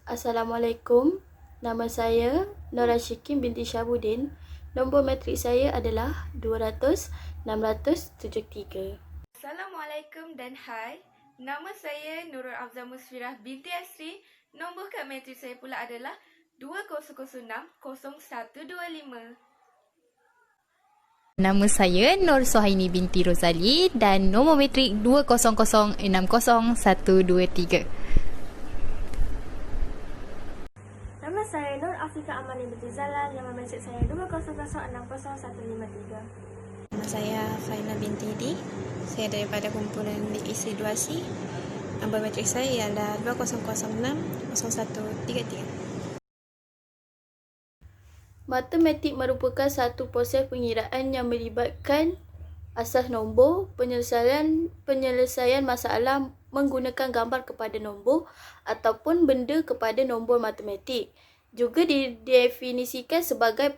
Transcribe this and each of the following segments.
Assalamualaikum. Nama saya Nora Syikin binti Syabuddin. Nombor matrik saya adalah 200-673. Assalamualaikum dan hai. Nama saya Nurul Afzal Musfirah binti Asri. Nombor kad matrik saya pula adalah 20060125. Nama saya Nur Sohaini binti Rozali dan nombor matrik 2006060-123. Nama saya Nur Afika Amani binti Zalal. Nama matrik saya 2006060-153. Nama saya Faina binti Di. Saya daripada kumpulan DEC 2C. Nombor matrik saya ialah 20060133. Matematik merupakan satu proses pengiraan yang melibatkan asas nombor, penyelesaian masalah menggunakan gambar kepada nombor ataupun benda kepada nombor matematik. Juga didefinisikan sebagai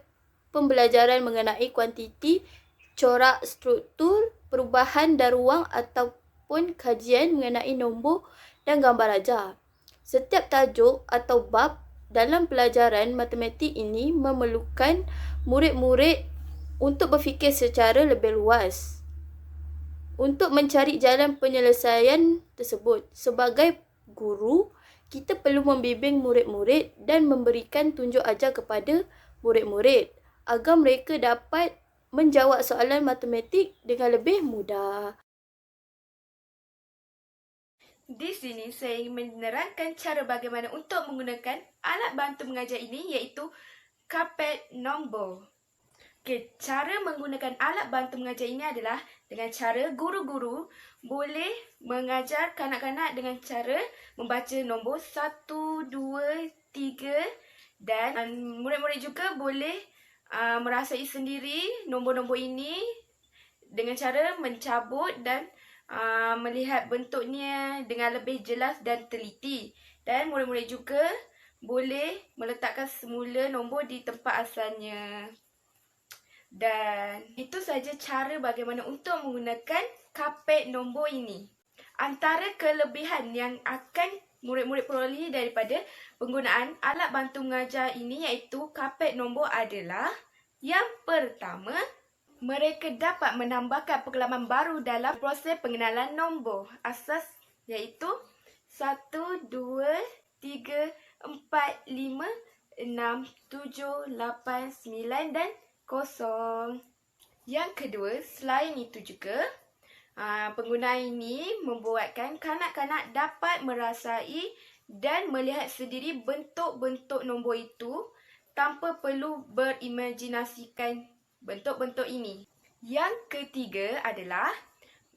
pembelajaran mengenai kuantiti, corak struktur, perubahan dan ruang ataupun kajian mengenai nombor dan gambar ajar. Setiap tajuk atau bab dalam pelajaran matematik ini memerlukan murid-murid untuk berfikir secara lebih luas untuk mencari jalan penyelesaian tersebut. Sebagai guru, kita perlu membimbing murid-murid dan memberikan tunjuk ajar kepada murid-murid agar mereka dapat menjawab soalan matematik dengan lebih mudah. Di sini saya ingin menerangkan cara bagaimana untuk menggunakan alat bantu mengajar ini, iaitu karpet nombor. Okey, cara menggunakan alat bantu mengajar ini adalah dengan cara guru-guru boleh mengajar kanak-kanak dengan cara membaca nombor 1, 2, 3 dan murid-murid juga boleh merasai sendiri nombor-nombor ini dengan cara mencabut dan melihat bentuknya dengan lebih jelas dan teliti. Dan murid-murid juga boleh meletakkan semula nombor di tempat asalnya. Dan itu sahaja cara bagaimana untuk menggunakan karpet nombor ini. Antara kelebihan yang akan murid-murid perolehi daripada penggunaan alat bantu mengajar ini, iaitu karpet nombor, adalah yang pertama, mereka dapat menambahkan pengalaman baru dalam proses pengenalan nombor asas, iaitu 1, 2, 3, 4, 5, 6, 7, 8, 9 dan 0. Yang kedua, selain itu juga, penggunaan ini membuatkan kanak-kanak dapat merasai dan melihat sendiri bentuk-bentuk nombor itu tanpa perlu berimajinasikan bentuk-bentuk ini. Yang ketiga adalah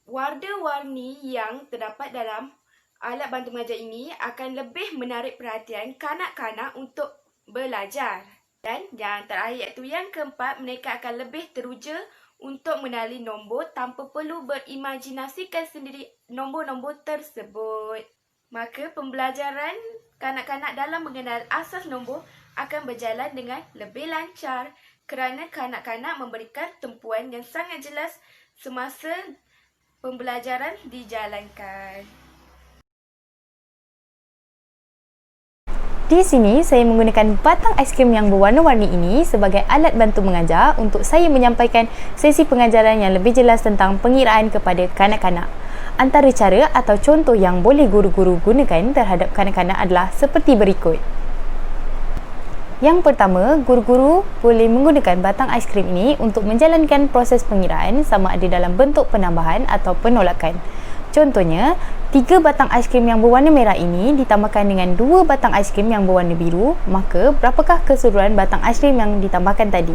warna-warni yang terdapat dalam alat bantu mengajar ini akan lebih menarik perhatian kanak-kanak untuk belajar. Dan yang terakhir, iaitu yang keempat, mereka akan lebih teruja untuk mengenali nombor tanpa perlu berimajinasikan sendiri nombor-nombor tersebut. Maka pembelajaran kanak-kanak dalam mengenal asas nombor akan berjalan dengan lebih lancar kerana kanak-kanak memberikan tumpuan yang sangat jelas semasa pembelajaran dijalankan. Di sini saya menggunakan batang aiskrim yang berwarna-warni ini sebagai alat bantu mengajar untuk saya menyampaikan sesi pengajaran yang lebih jelas tentang pengiraan kepada kanak-kanak. Antara cara atau contoh yang boleh guru-guru gunakan terhadap kanak-kanak adalah seperti berikut. Yang pertama, guru-guru boleh menggunakan batang aiskrim ini untuk menjalankan proses pengiraan sama ada dalam bentuk penambahan atau penolakan. Contohnya, 3 batang aiskrim yang berwarna merah ini ditambahkan dengan 2 batang aiskrim yang berwarna biru, maka berapakah keseluruhan batang aiskrim yang ditambahkan tadi?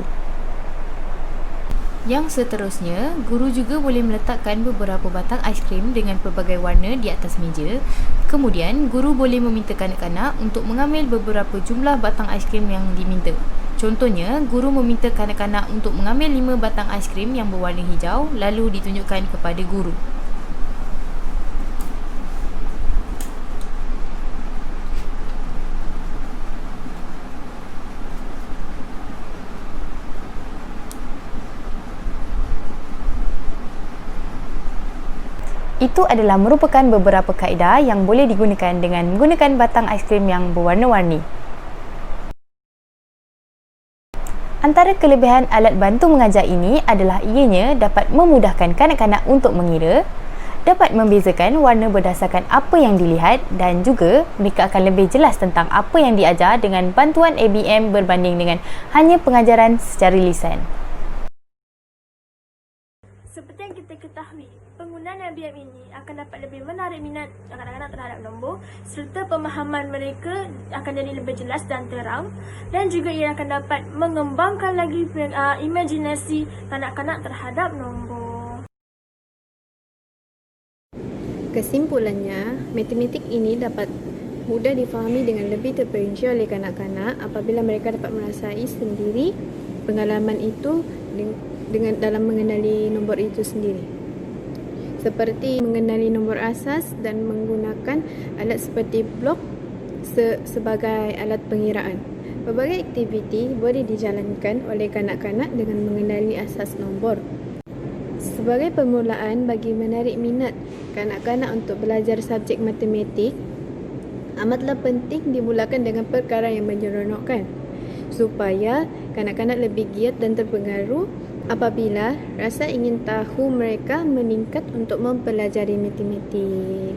Yang seterusnya, guru juga boleh meletakkan beberapa batang aiskrim dengan pelbagai warna di atas meja. Kemudian, guru boleh meminta kanak-kanak untuk mengambil beberapa jumlah batang aiskrim yang diminta. Contohnya, guru meminta kanak-kanak untuk mengambil 5 batang aiskrim yang berwarna hijau lalu ditunjukkan kepada guru. Itu adalah merupakan beberapa kaedah yang boleh digunakan dengan menggunakan batang aiskrim yang berwarna-warni. Antara kelebihan alat bantu mengajar ini adalah ianya dapat memudahkan kanak-kanak untuk mengira, dapat membezakan warna berdasarkan apa yang dilihat dan juga mereka akan lebih jelas tentang apa yang diajar dengan bantuan ABM berbanding dengan hanya pengajaran secara lisan. Seperti yang kita ketahui, penggunaan ABM ini akan dapat lebih menarik minat kanak-kanak terhadap nombor serta pemahaman mereka akan jadi lebih jelas dan terang, dan juga ia akan dapat mengembangkan lagi imajinasi kanak-kanak terhadap nombor. Kesimpulannya, matematik ini dapat mudah difahami dengan lebih terperinci oleh kanak-kanak apabila mereka dapat merasai sendiri pengalaman itu dengan dalam mengenali nombor itu sendiri. Seperti mengenali nombor asas dan menggunakan alat seperti blok sebagai alat pengiraan. Pelbagai aktiviti boleh dijalankan oleh kanak-kanak dengan mengenali asas nombor. Sebagai permulaan bagi menarik minat kanak-kanak untuk belajar subjek matematik, amatlah penting dimulakan dengan perkara yang menyeronokkan supaya kanak-kanak lebih giat dan terpengaruh apabila rasa ingin tahu mereka meningkat untuk mempelajari matematik.